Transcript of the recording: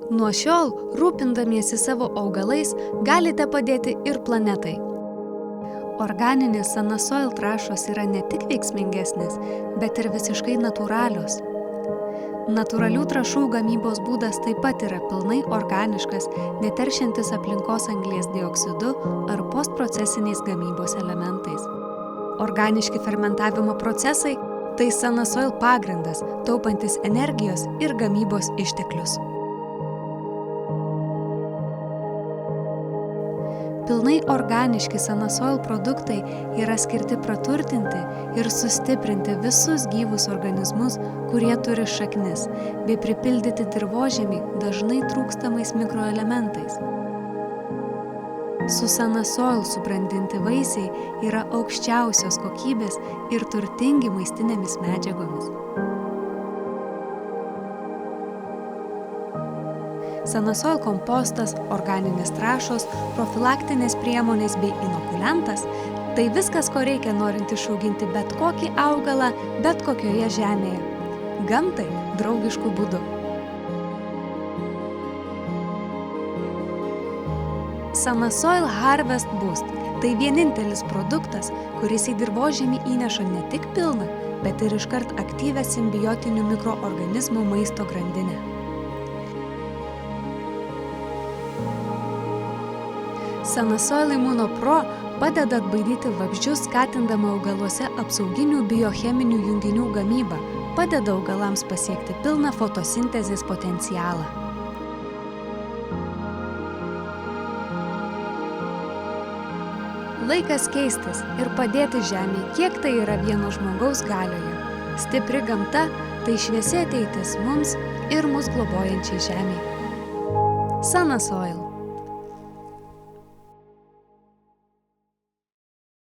Nuo šiol, rūpindamiesi savo augalais, galite padėti ir planetai. Organinės Sanasoil trąšos yra ne tik veiksmingesnės, bet ir visiškai natūralios. Natūralių trąšų gamybos būdas taip pat yra pilnai organiškas, neteršiantis aplinkos anglies dioksidu ar postprocesiniais gamybos elementais. Organiški fermentavimo procesai – tai Sanasoil pagrindas, taupantis energijos ir gamybos išteklius. Pilnai organiški Sanasoil produktai yra skirti praturtinti ir sustiprinti visus gyvus organizmus, kurie turi šaknis, bei pripildyti dirvožemį dažnai trūkstamais mikroelementais. Su Sanasoil subrandinti vaisiai yra aukščiausios kokybės ir turtingi maistinėmis medžiagomis. Sanasoil kompostas, organinės trąšos, profilaktinės priemonės bei inokulentas – tai viskas, ko reikia norint išauginti bet kokį augalą, bet kokioje žemėje. Gamtai draugišku būdu. Sanasoil Harvest Boost – tai vienintelis produktas, kuris į dirvožemį įneša ne tik pilną, bet ir iškart aktyvią simbiotinių mikroorganizmų maisto grandinę. Sanasoil Immuno Pro padeda atbaidyti vabzdžius, skatindama augaluose apsauginių biocheminių junginių gamybą, padeda augalams pasiekti pilną fotosintezės potencialą. Laikas keistis ir padėti žemei, kiek tai yra vieno žmogaus galioje. Stipri gamta – tai šviesi ateitis mums ir mus globojančiai žemei. Sanasoil.